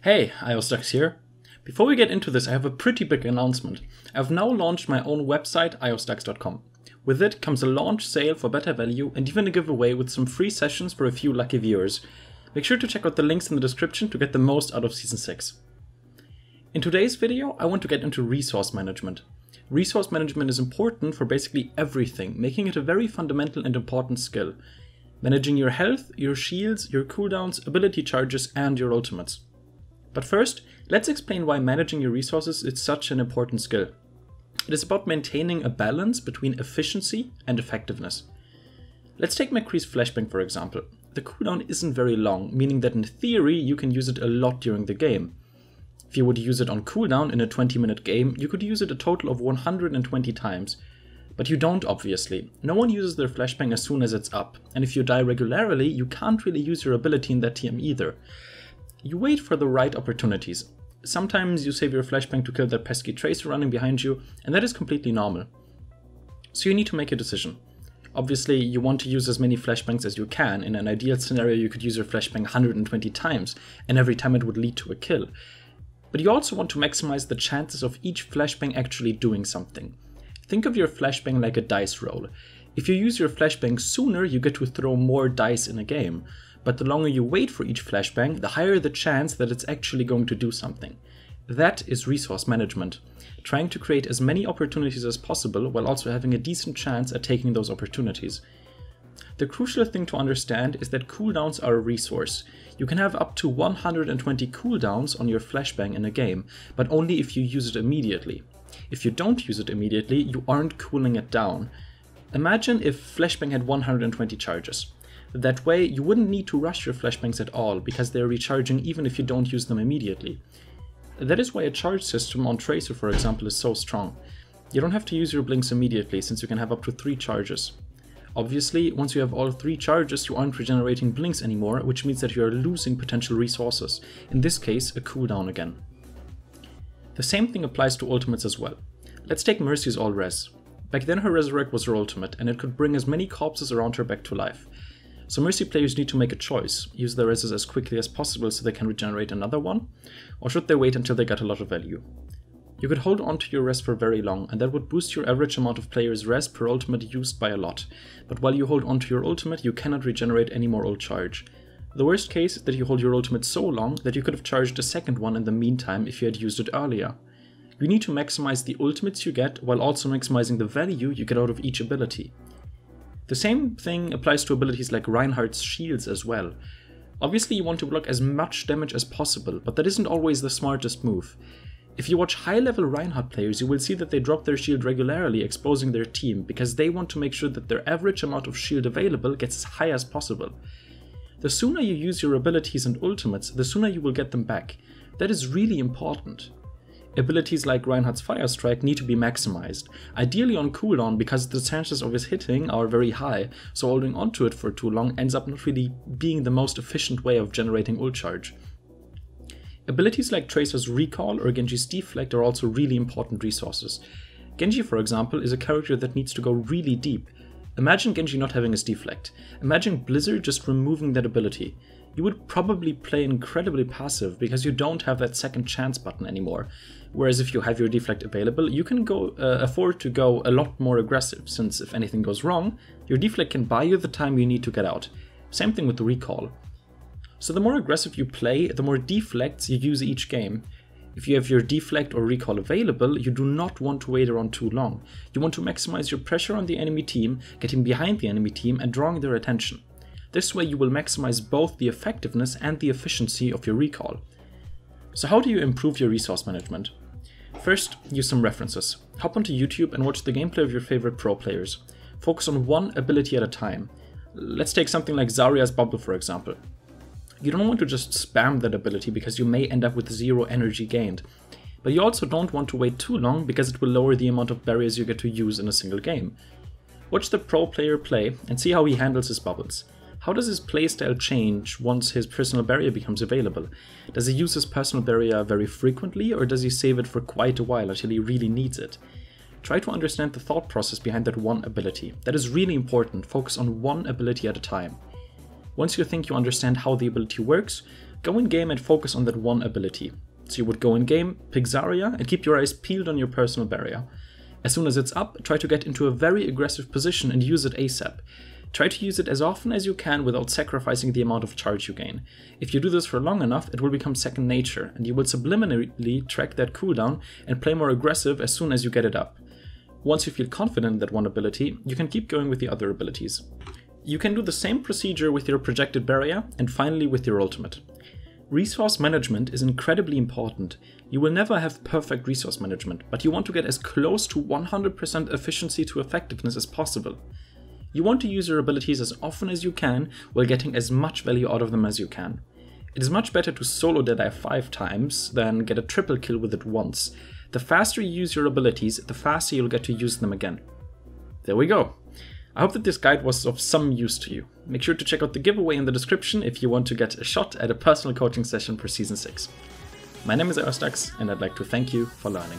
Hey, IOStax here. Before we get into this, I have a pretty big announcement. I've now launched my own website, iostax.com. With it comes a launch sale for better value and even a giveaway with some free sessions for a few lucky viewers. Make sure to check out the links in the description to get the most out of Season 6. In today's video, I want to get into resource management. Resource management is important for basically everything, making it a very fundamental and important skill. Managing your health, your shields, your cooldowns, ability charges, and your ultimates. But first, let's explain why managing your resources is such an important skill. It is about maintaining a balance between efficiency and effectiveness. Let's take McCree's flashbang for example. The cooldown isn't very long, meaning that in theory you can use it a lot during the game. If you would use it on cooldown in a 20-minute game, you could use it a total of 120 times. But you don't, obviously. No one uses their flashbang as soon as it's up, and if you die regularly, you can't really use your ability in that TM either. You wait for the right opportunities. Sometimes you save your flashbang to kill that pesky tracer running behind you, and that is completely normal. So you need to make a decision. Obviously, you want to use as many flashbangs as you can. In an ideal scenario, you could use your flashbang 120 times, and every time it would lead to a kill. But you also want to maximize the chances of each flashbang actually doing something. Think of your flashbang like a dice roll. If you use your flashbang sooner, you get to throw more dice in a game. But the longer you wait for each flashbang, the higher the chance that it's actually going to do something. That is resource management. Trying to create as many opportunities as possible while also having a decent chance at taking those opportunities. The crucial thing to understand is that cooldowns are a resource. You can have up to 120 cooldowns on your flashbang in a game, but only if you use it immediately. If you don't use it immediately, you aren't cooling it down. Imagine if flashbang had 120 charges. That way, you wouldn't need to rush your flashbangs at all, because they're recharging even if you don't use them immediately. That is why a charge system on Tracer, for example, is so strong. You don't have to use your blinks immediately, since you can have up to 3 charges. Obviously, once you have all 3 charges, you aren't regenerating blinks anymore, which means that you are losing potential resources, in this case, a cooldown again. The same thing applies to ultimates as well. Let's take Mercy's All Res. Back then her Resurrect was her ultimate, and it could bring as many corpses around her back to life. So Mercy players need to make a choice, use their reses as quickly as possible so they can regenerate another one, or should they wait until they get a lot of value? You could hold on to your res for very long, and that would boost your average amount of players' res per ultimate used by a lot, but while you hold on to your ultimate you cannot regenerate any more ult charge. The worst case is that you hold your ultimate so long that you could have charged a second one in the meantime if you had used it earlier. You need to maximize the ultimates you get while also maximizing the value you get out of each ability. The same thing applies to abilities like Reinhardt's shields as well. Obviously you want to block as much damage as possible, but that isn't always the smartest move. If you watch high-level Reinhardt players, you will see that they drop their shield regularly, exposing their team, because they want to make sure that their average amount of shield available gets as high as possible. The sooner you use your abilities and ultimates, the sooner you will get them back. That is really important. Abilities like Reinhardt's Fire Strike need to be maximized, ideally on cooldown because the chances of his hitting are very high, so holding onto it for too long ends up not really being the most efficient way of generating ult charge. Abilities like Tracer's Recall or Genji's Deflect are also really important resources. Genji, for example, is a character that needs to go really deep. Imagine Genji not having his Deflect. Imagine Blizzard just removing that ability. You would probably play incredibly passive because you don't have that second chance button anymore. Whereas if you have your Deflect available, you can afford to go a lot more aggressive, since if anything goes wrong, your Deflect can buy you the time you need to get out. Same thing with the Recall. So the more aggressive you play, the more Deflects you use each game. If you have your Deflect or Recall available, you do not want to wait around too long. You want to maximize your pressure on the enemy team, getting behind the enemy team and drawing their attention. This way you will maximize both the effectiveness and the efficiency of your Recall. So how do you improve your resource management? First, use some references. Hop onto YouTube and watch the gameplay of your favorite pro players. Focus on one ability at a time. Let's take something like Zarya's Bubble for example. You don't want to just spam that ability because you may end up with 0 energy gained. But you also don't want to wait too long because it will lower the amount of barriers you get to use in a single game. Watch the pro player play and see how he handles his bubbles. How does his playstyle change once his personal barrier becomes available? Does he use his personal barrier very frequently, or does he save it for quite a while until he really needs it? Try to understand the thought process behind that one ability. That is really important. Focus on one ability at a time. Once you think you understand how the ability works, Go in game and focus on that one ability. So you would go in game, pick Zarya, and keep your eyes peeled on your personal barrier. As soon as it's up, try to get into a very aggressive position and use it ASAP. Try to use it as often as you can without sacrificing the amount of charge you gain. If you do this for long enough, it will become second nature, and you will subliminally track that cooldown and play more aggressive as soon as you get it up. Once you feel confident in that one ability, you can keep going with the other abilities. You can do the same procedure with your projected barrier, and finally with your ultimate. Resource management is incredibly important. You will never have perfect resource management, but you want to get as close to 100% efficiency to effectiveness as possible. You want to use your abilities as often as you can while getting as much value out of them as you can. It is much better to solo Deadeye 5 times than get a triple kill with it once. The faster you use your abilities, the faster you'll get to use them again. There we go. I hope that this guide was of some use to you. Make sure to check out the giveaway in the description if you want to get a shot at a personal coaching session for Season 6. My name is Overwatch, and I'd like to thank you for learning.